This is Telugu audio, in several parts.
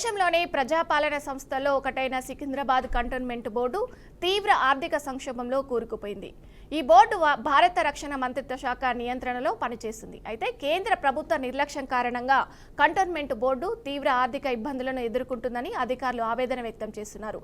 దేశంలోని ప్రజాపాలన సంస్థల్లో ఒకటైన సికింద్రాబాద్ కంటోన్మెంట్ బోర్డు తీవ్ర ఆర్థిక సంక్షోభంలో కూరుకుపోయింది. ఈ బోర్డు భారత రక్షణ మంత్రిత్వ శాఖ నియంత్రణలో పనిచేస్తుంది. అయితే కేంద్ర ప్రభుత్వ నిర్లక్ష్యం కారణంగా కంటోన్మెంట్ బోర్డు తీవ్ర ఆర్థిక ఇబ్బందులను ఎదుర్కొంటుందని అధికారులు ఆవేదన వ్యక్తం చేస్తున్నారు.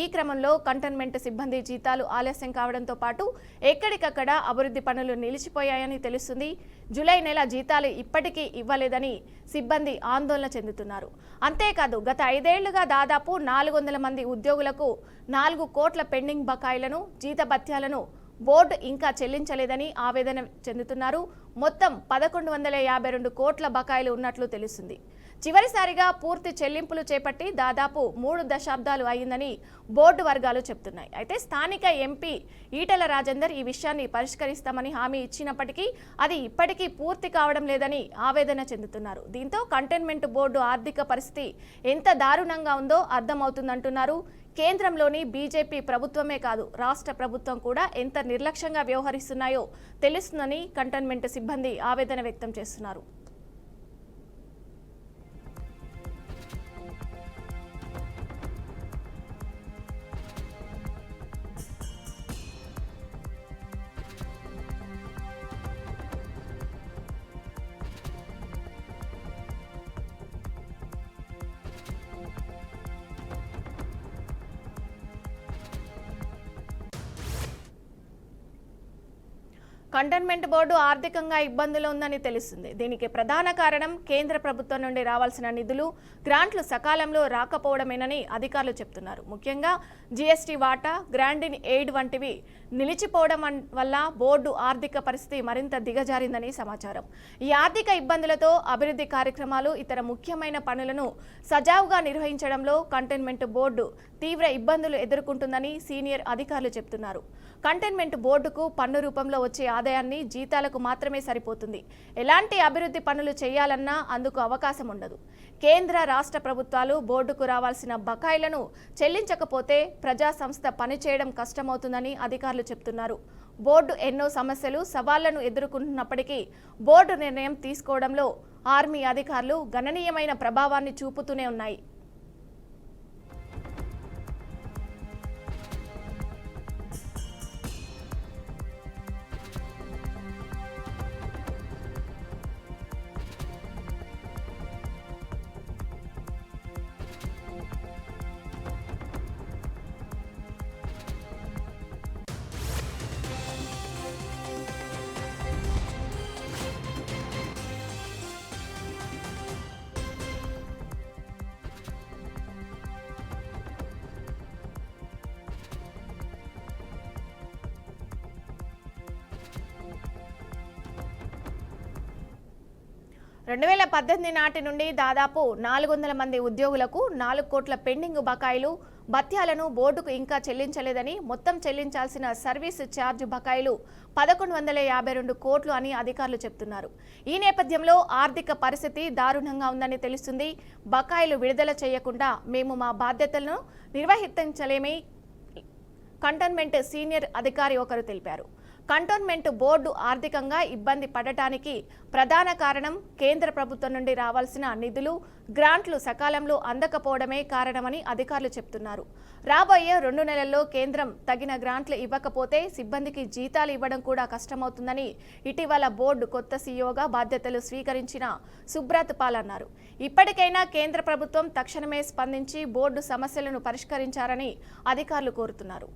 ఈ క్రమంలో కంటోన్మెంట్ సిబ్బంది జీతాలు ఆలస్యం కావడంతో పాటు ఎక్కడికక్కడ అభివృద్ధి పనులు నిలిచిపోయాయని తెలుస్తుంది. జూలై నెల జీతాలు ఇప్పటికీ ఇవ్వలేదని సిబ్బంది ఆందోళన చెందుతున్నారు. అంతేకాదు గత 5 ఏళ్లుగా దాదాపు 400 మంది ఉద్యోగులకు 4 కోట్ల పెండింగ్ బకాయిలను జీతభత్యాలను బోర్డు ఇంకా చెల్లించలేదని ఆవేదన చెందుతున్నారు. మొత్తం 1152 కోట్ల బకాయిలు ఉన్నట్లు తెలుస్తుంది. చివరిసారిగా పూర్తి చెల్లింపులు చేపట్టి దాదాపు 3 దశాబ్దాలు అయిందని బోర్డు వర్గాలు చెబుతున్నాయి. అయితే స్థానిక ఎంపీ ఈటెల రాజేందర్ ఈ విషయాన్ని పరిష్కరిస్తామని హామీ ఇచ్చినప్పటికీ అది ఇప్పటికీ పూర్తి కావడం లేదని ఆవేదన చెందుతున్నారు. దీంతో కంటోన్మెంట్ బోర్డు ఆర్థిక పరిస్థితి ఎంత దారుణంగా ఉందో అర్థమవుతుందంటున్నారు. కేంద్రంలోని బీజేపీ ప్రభుత్వమే కాదు రాష్ట్ర ప్రభుత్వం కూడా ఎంత నిర్లక్ష్యంగా వ్యవహరిస్తున్నాయో తెలుస్తుందని కంటోన్మెంట్ సిబ్బంది ఆవేదన వ్యక్తం చేస్తున్నారు. కంటోన్మెంట్ బోర్డు ఆర్థికంగా ఇబ్బందులు ఉందని తెలుస్తుంది. దీనికి ప్రధాన కారణం కేంద్ర ప్రభుత్వం నుండి రావాల్సిన నిధులు గ్రాంట్లు సకాలంలో రాకపోవడమేనని అధికారులు చెబుతున్నారు. ముఖ్యంగా జీఎస్టీ వాటా, గ్రాంట్ ఇన్ ఎయిడ్ వంటివి నిలిచిపోవడం వల్ల బోర్డు ఆర్థిక పరిస్థితి మరింత దిగజారిందని సమాచారం. ఈ ఆర్థిక ఇబ్బందులతో అభివృద్ధి కార్యక్రమాలు, ఇతర ముఖ్యమైన పనులను సజావుగా నిర్వహించడంలో కంటోన్మెంట్ బోర్డు తీవ్ర ఇబ్బందులు ఎదుర్కొంటుందని సీనియర్ అధికారులు చెబుతున్నారు. కంటోన్మెంట్ బోర్డుకు పన్ను రూపంలో వచ్చే ఆదాయాన్ని జీతాలకు మాత్రమే సరిపోతుంది. ఎలాంటి అభివృద్ధి పనులు చేయాలన్నా అందుకు అవకాశం ఉండదు. కేంద్ర రాష్ట్ర ప్రభుత్వాలు బోర్డుకు రావాల్సిన బకాయిలను చెల్లించకపోతే ప్రజా సంస్థ పనిచేయడం కష్టమవుతుందని అధికారులు చెబుతున్నారు. బోర్డు ఎన్నో సమస్యలు, సవాళ్లను ఎదుర్కొంటున్నప్పటికీ బోర్డు నిర్ణయం తీసుకోవడంలో ఆర్మీ అధికారులు గణనీయమైన ప్రభావాన్ని చూపుతూనే ఉన్నాయి. రెండు 2018 నాటి నుండి దాదాపు 400 మంది ఉద్యోగులకు 4 కోట్ల పెండింగ్ బకాయిలు, భత్యాలను బోర్డుకు ఇంకా చెల్లించలేదని, మొత్తం చెల్లించాల్సిన సర్వీస్ ఛార్జ్ బకాయిలు 1152 కోట్లు అని అధికారులు చెబుతున్నారు. ఈ నేపథ్యంలో ఆర్థిక పరిస్థితి దారుణంగా ఉందని తెలుస్తుంది. బకాయిలు విడుదల చేయకుండా మేము మా బాధ్యతలను నిర్వహించలేమని కంటోన్మెంట్ సీనియర్ అధికారి ఒకరు తెలిపారు. కంటోన్మెంట్ బోర్డు ఆర్థికంగా ఇబ్బంది పడటానికి ప్రధాన కారణం కేంద్ర ప్రభుత్వం నుండి రావాల్సిన నిధులు, గ్రాంట్లు సకాలంలో అందకపోవడమే కారణమని అధికారులు చెబుతున్నారు. రాబోయే 2 నెలల్లో కేంద్రం తగిన గ్రాంట్లు ఇవ్వకపోతే సిబ్బందికి జీతాలు ఇవ్వడం కూడా కష్టమవుతుందని ఇటీవల బోర్డు కొత్త సీఈఓగా బాధ్యతలు స్వీకరించిన సుబ్రత్ పాల్ అన్నారు. ఇప్పటికైనా కేంద్ర ప్రభుత్వం తక్షణమే స్పందించి బోర్డు సమస్యలను పరిష్కరించారని అధికారులు కోరుతున్నారు.